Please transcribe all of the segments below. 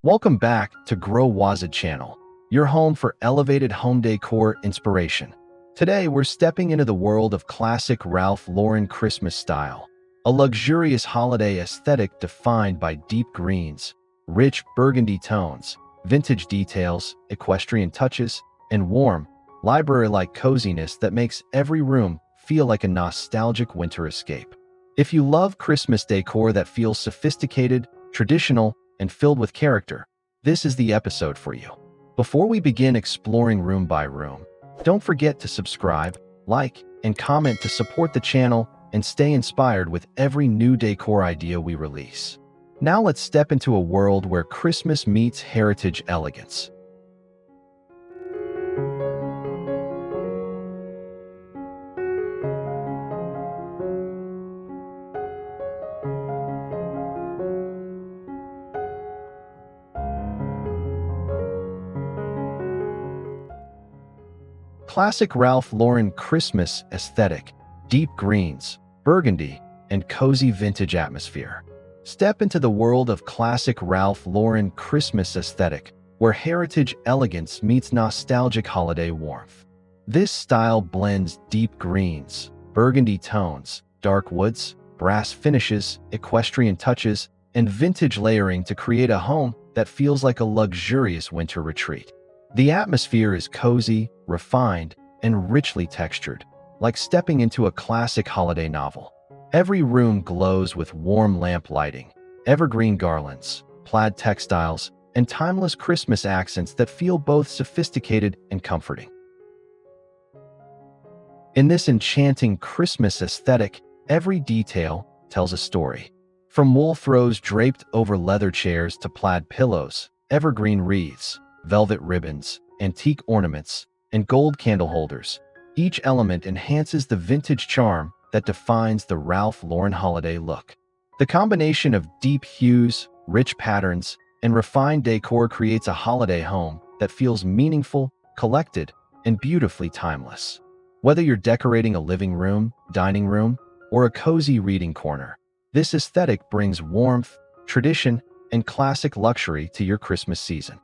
Welcome back to Grow Wazid channel, your home for elevated home decor inspiration. Today, we're stepping into the world of classic Ralph Lauren Christmas style, a luxurious holiday aesthetic defined by deep greens, rich burgundy tones, vintage details, equestrian touches, and warm, library-like coziness that makes every room feel like a nostalgic winter escape. If you love Christmas decor that feels sophisticated, traditional, and filled with character, this is the episode for you. Before we begin exploring room by room, don't forget to subscribe, like, and comment to support the channel and stay inspired with every new decor idea we release. Now let's step into a world where Christmas meets heritage elegance. Classic Ralph Lauren Christmas aesthetic, deep greens, burgundy, and cozy vintage atmosphere. Step into the world of classic Ralph Lauren Christmas aesthetic, where heritage elegance meets nostalgic holiday warmth. This style blends deep greens, burgundy tones, dark woods, brass finishes, equestrian touches, and vintage layering to create a home that feels like a luxurious winter retreat. The atmosphere is cozy, refined, and richly textured, like stepping into a classic holiday novel. Every room glows with warm lamp lighting, evergreen garlands, plaid textiles, and timeless Christmas accents that feel both sophisticated and comforting. In this enchanting Christmas aesthetic, every detail tells a story. From wool throws draped over leather chairs to plaid pillows, evergreen wreaths, velvet ribbons, antique ornaments, and gold candle holders, each element enhances the vintage charm that defines the Ralph Lauren holiday look. The combination of deep hues, rich patterns, and refined decor creates a holiday home that feels meaningful, collected, and beautifully timeless. Whether you're decorating a living room, dining room, or a cozy reading corner, this aesthetic brings warmth, tradition, and classic luxury to your Christmas season.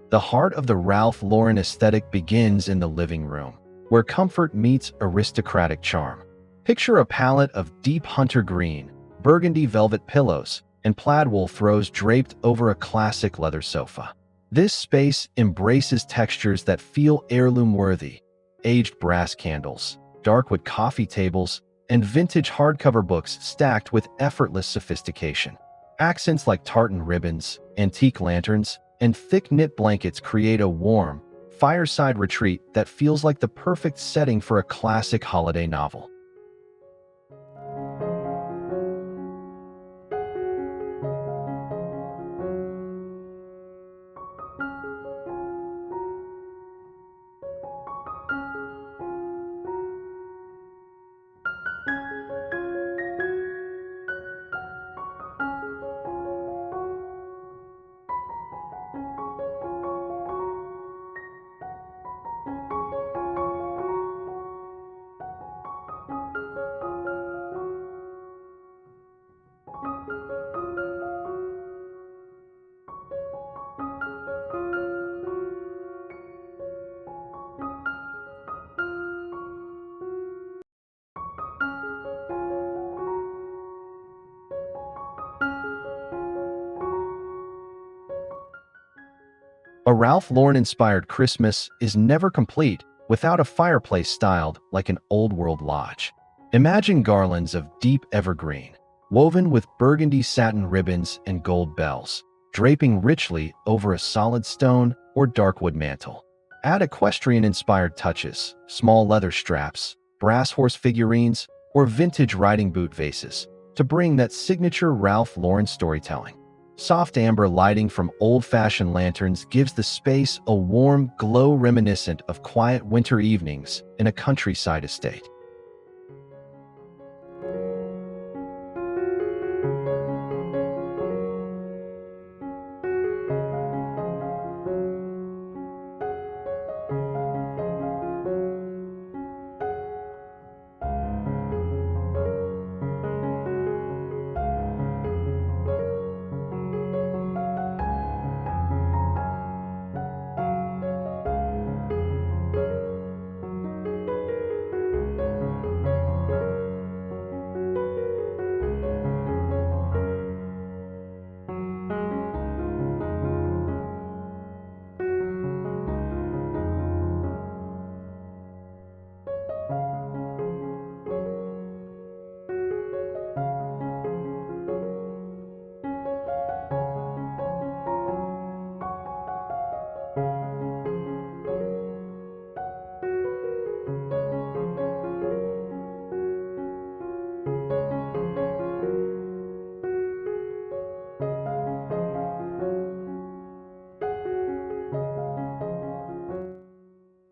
The heart of the Ralph Lauren aesthetic begins in the living room, where comfort meets aristocratic charm. Picture a palette of deep hunter green, burgundy velvet pillows, and plaid wool throws draped over a classic leather sofa. This space embraces textures that feel heirloom-worthy: aged brass candles, dark wood coffee tables, and vintage hardcover books stacked with effortless sophistication. Accents like tartan ribbons, antique lanterns, and thick knit blankets create a warm, fireside retreat that feels like the perfect setting for a classic holiday novel. A Ralph Lauren-inspired Christmas is never complete without a fireplace styled like an old-world lodge. Imagine garlands of deep evergreen, woven with burgundy satin ribbons and gold bells, draping richly over a solid stone or dark wood mantle. Add equestrian-inspired touches, small leather straps, brass horse figurines, or vintage riding boot vases to bring that signature Ralph Lauren storytelling. Soft amber lighting from old-fashioned lanterns gives the space a warm glow reminiscent of quiet winter evenings in a countryside estate.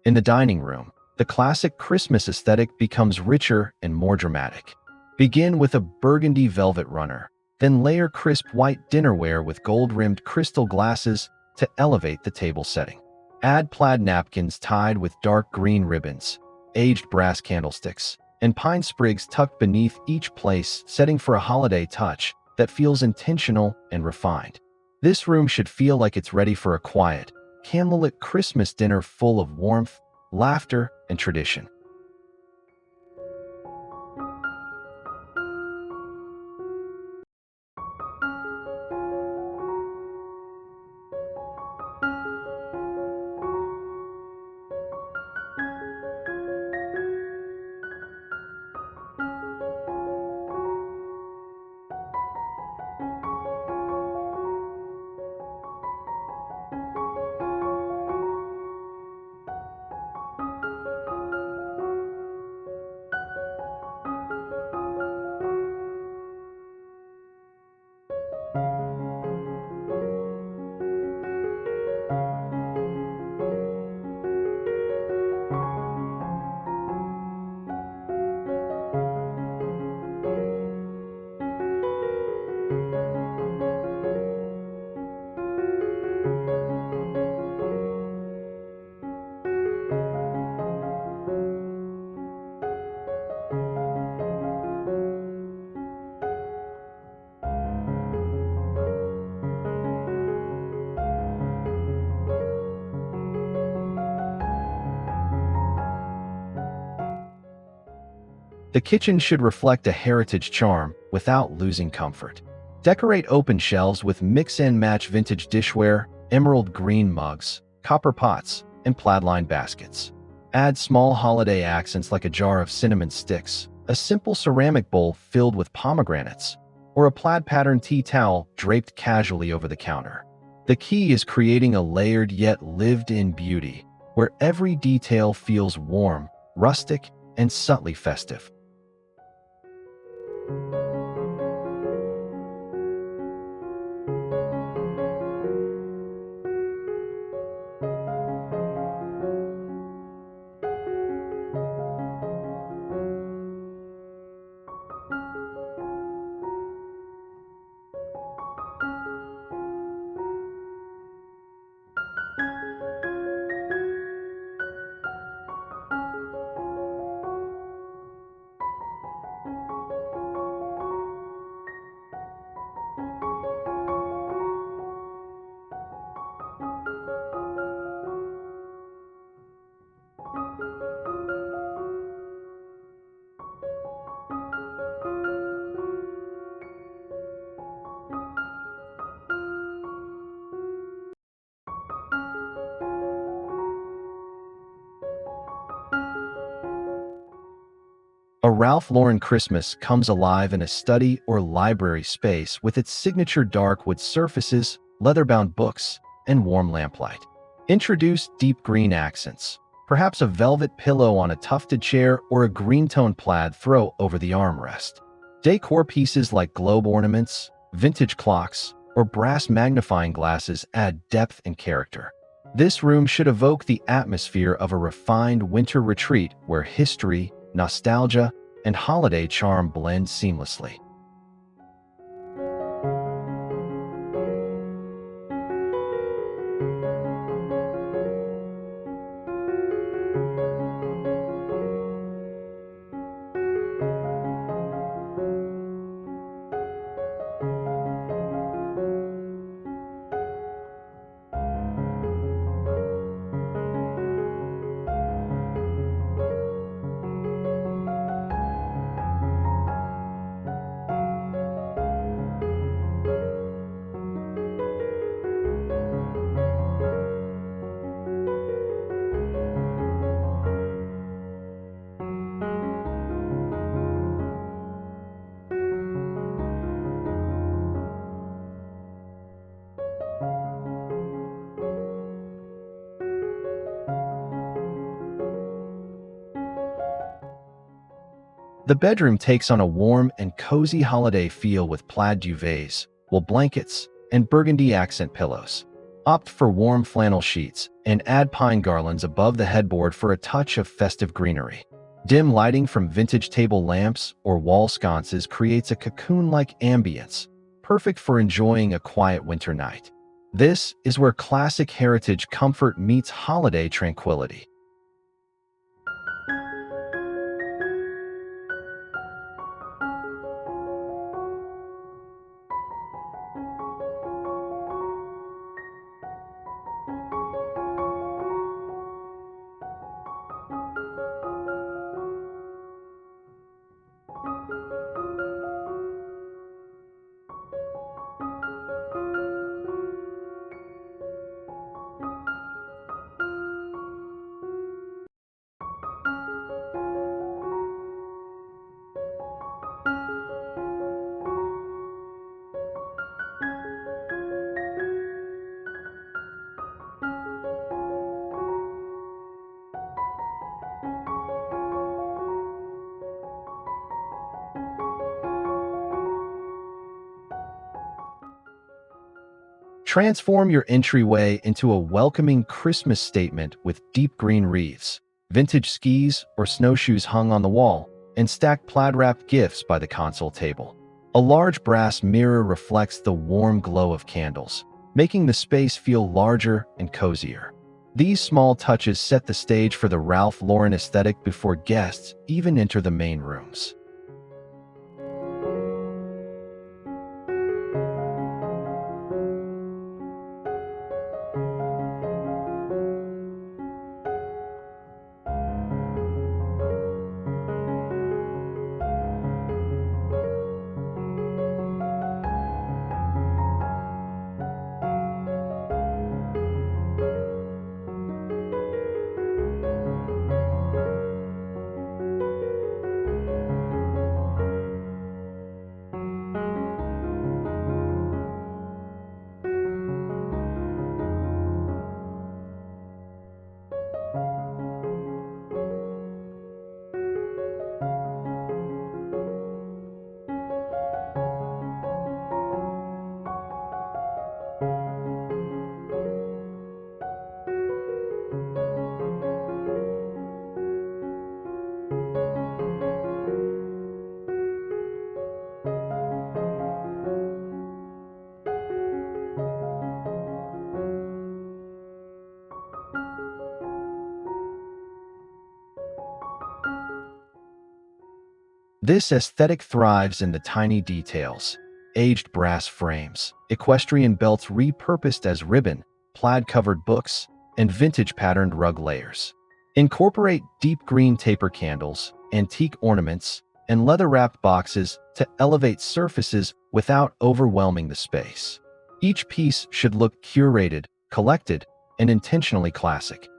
In the dining room, the classic Christmas aesthetic becomes richer and more dramatic. Begin with a burgundy velvet runner, then layer crisp white dinnerware with gold-rimmed crystal glasses to elevate the table setting. Add plaid napkins tied with dark green ribbons, aged brass candlesticks, and pine sprigs tucked beneath each place, setting for a holiday touch that feels intentional and refined. This room should feel like it's ready for a quiet, candlelit Christmas dinner full of warmth, laughter, and tradition. The kitchen should reflect a heritage charm without losing comfort. Decorate open shelves with mix-and-match vintage dishware, emerald green mugs, copper pots, and plaid-lined baskets. Add small holiday accents like a jar of cinnamon sticks, a simple ceramic bowl filled with pomegranates, or a plaid-patterned tea towel draped casually over the counter. The key is creating a layered yet lived-in beauty, where every detail feels warm, rustic, and subtly festive. A Ralph Lauren Christmas comes alive in a study or library space with its signature dark wood surfaces, leather-bound books, and warm lamplight. Introduce deep green accents, perhaps a velvet pillow on a tufted chair or a green-toned plaid throw over the armrest. Decor pieces like globe ornaments, vintage clocks, or brass magnifying glasses add depth and character. This room should evoke the atmosphere of a refined winter retreat where history, nostalgia, and holiday charm blend seamlessly. The bedroom takes on a warm and cozy holiday feel with plaid duvets, wool blankets, and burgundy accent pillows. Opt for warm flannel sheets and add pine garlands above the headboard for a touch of festive greenery. Dim lighting from vintage table lamps or wall sconces creates a cocoon-like ambience, perfect for enjoying a quiet winter night. This is where classic heritage comfort meets holiday tranquility. Transform your entryway into a welcoming Christmas statement with deep green wreaths, vintage skis or snowshoes hung on the wall, and stacked plaid-wrapped gifts by the console table. A large brass mirror reflects the warm glow of candles, making the space feel larger and cozier. These small touches set the stage for the Ralph Lauren aesthetic before guests even enter the main rooms. This aesthetic thrives in the tiny details: aged brass frames, equestrian belts repurposed as ribbon, plaid-covered books, and vintage-patterned rug layers. Incorporate deep green taper candles, antique ornaments, and leather-wrapped boxes to elevate surfaces without overwhelming the space. Each piece should look curated, collected, and intentionally classic.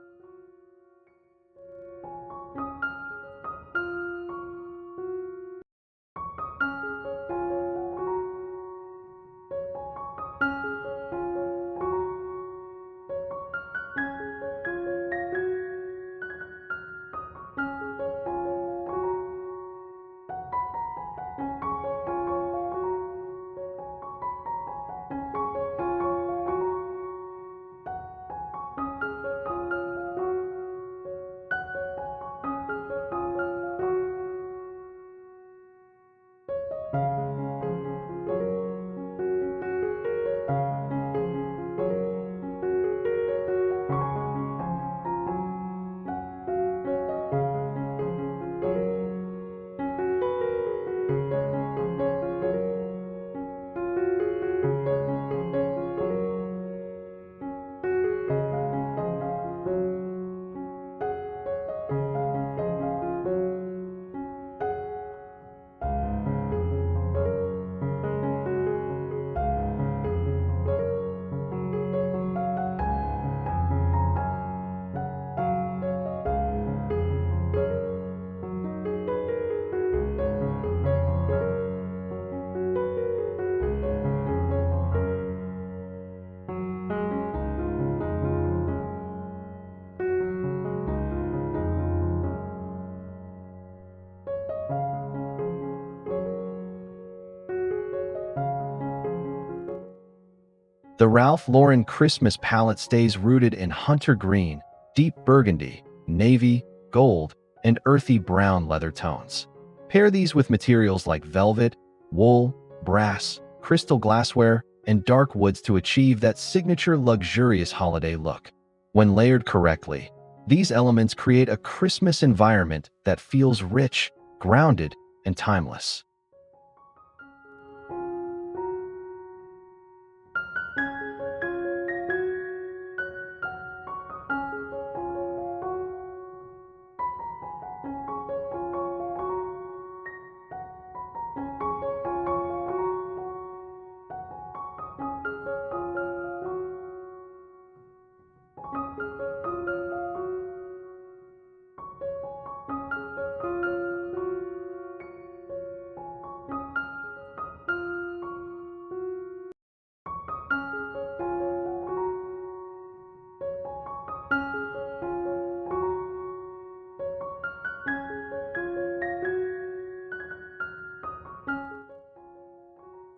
The Ralph Lauren Christmas palette stays rooted in hunter green, deep burgundy, navy, gold, and earthy brown leather tones. Pair these with materials like velvet, wool, brass, crystal glassware, and dark woods to achieve that signature luxurious holiday look. When layered correctly, these elements create a Christmas environment that feels rich, grounded, and timeless.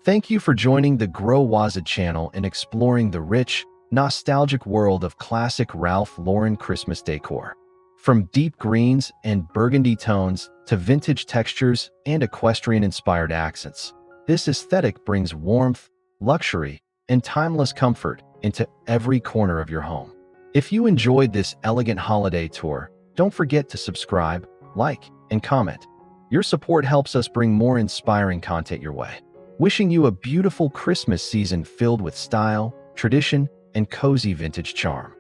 Thank you for joining the Grow Waza channel and exploring the rich, nostalgic world of classic Ralph Lauren Christmas decor. From deep greens and burgundy tones to vintage textures and equestrian-inspired accents, this aesthetic brings warmth, luxury, and timeless comfort into every corner of your home. If you enjoyed this elegant holiday tour, don't forget to subscribe, like, and comment. Your support helps us bring more inspiring content your way. Wishing you a beautiful Christmas season filled with style, tradition, and cozy vintage charm.